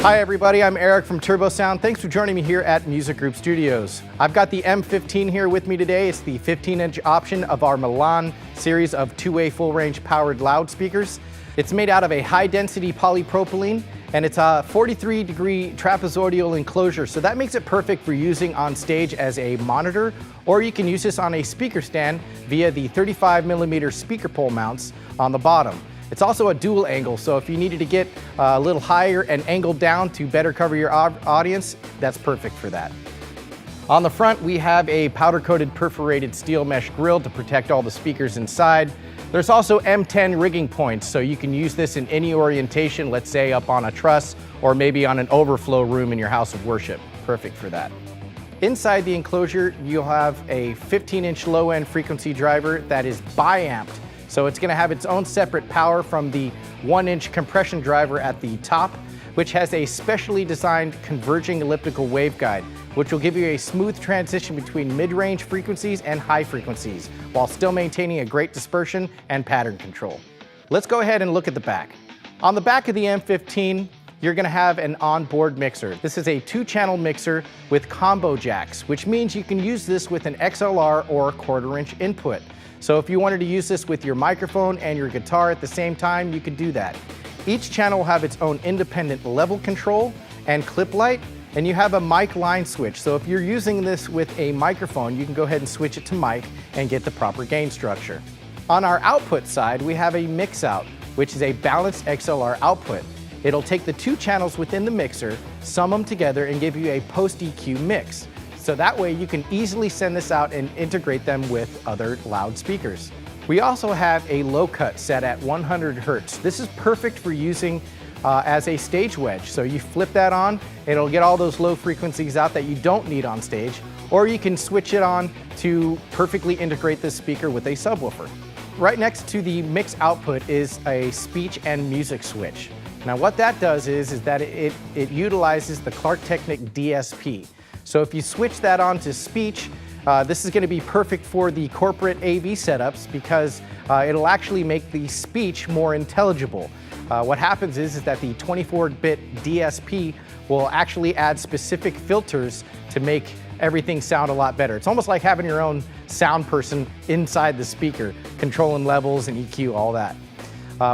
Hi everybody, I'm Eric from TurboSound. Thanks for joining me here at Music Group Studios. I've got the M15 here with me today. It's the 15-inch option of our MILAN series of two-way full-range powered loudspeakers. It's made out of a high-density polypropylene, and it's a 43-degree trapezoidal enclosure, so that makes it perfect for using on stage as a monitor, or you can use this on a speaker stand via the 35mm speaker pole mounts on the bottom. It's also a dual angle, so if you needed to get a little higher and angled down to better cover your audience, that's perfect for that. On the front, we have a powder-coated perforated steel mesh grille to protect all the speakers inside. There's also M10 rigging points, so you can use this in any orientation, let's say up on a truss or maybe on an overflow room in your house of worship. Perfect for that. Inside the enclosure, you'll have a 15-inch low-end frequency driver that is bi-amped. So it's going to have its own separate power from the 1-inch compression driver at the top, which has a specially designed converging elliptical waveguide, which will give you a smooth transition between mid-range frequencies and high frequencies, while still maintaining a great dispersion and pattern control. Let's go ahead and look at the back. On the back of the M15, you're going to have an onboard mixer. This is a 2-channel mixer with combo jacks, which means you can use this with an XLR or 1/4-inch input. So if you wanted to use this with your microphone and your guitar at the same time, you could do that. Each channel will have its own independent level control and clip light, and you have a mic line switch. So if you're using this with a microphone, you can go ahead and switch it to mic and get the proper gain structure. On our output side, we have a mix out, which is a Balanced Xlr Output. It'll take the 2 channels within the mixer, sum them together, and give you a post-EQ mix. So that way you can easily send this out and integrate them with other loudspeakers. We also have a low cut set at 100 Hertz. This is perfect for using as a stage wedge. So you flip that on, it'll get all those low frequencies out that you don't need on stage, or you can switch it on to perfectly integrate this speaker with a subwoofer. Right next to the mix output is a speech and music switch. Now what that does is that it utilizes the Clark Technic DSP. So if you switch that on to speech, this is going to be perfect for the corporate AV setups because it'll actually make the speech more intelligible. What happens is that the 24-bit DSP will actually add specific filters to make everything sound a lot better. It's almost like having your own sound person inside the speaker, controlling levels and EQ, all that.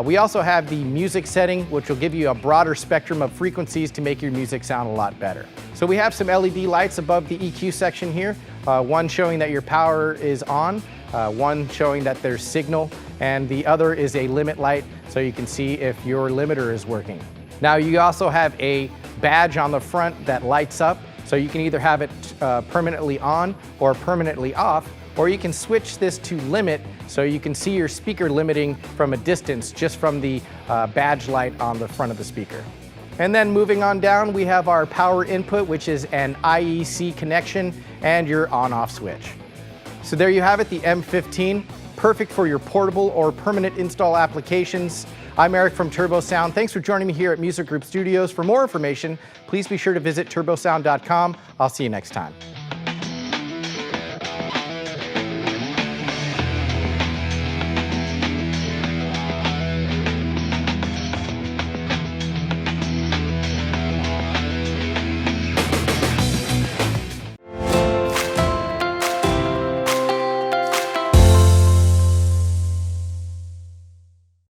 We also have the music setting, which will give you a broader spectrum of frequencies to make your music sound a lot better. So we have some LED lights above the EQ section here, one showing that your power is on, one showing that there's signal, and the other is a limit light so you can see if your limiter is working. Now you also have a badge on the front that lights up, so you can either have it permanently on or permanently off, or you can switch this to limit so you can see your speaker limiting from a distance just from the badge light on the front of the speaker. And then moving on down, we have our power input, which is an IEC connection, and your on-off switch. So there you have it, the M15, perfect for your portable or permanent install applications. I'm Eric from TurboSound. Thanks for joining me here at Music Group Studios. For more information, please be sure to visit turbosound.com. I'll see you next time.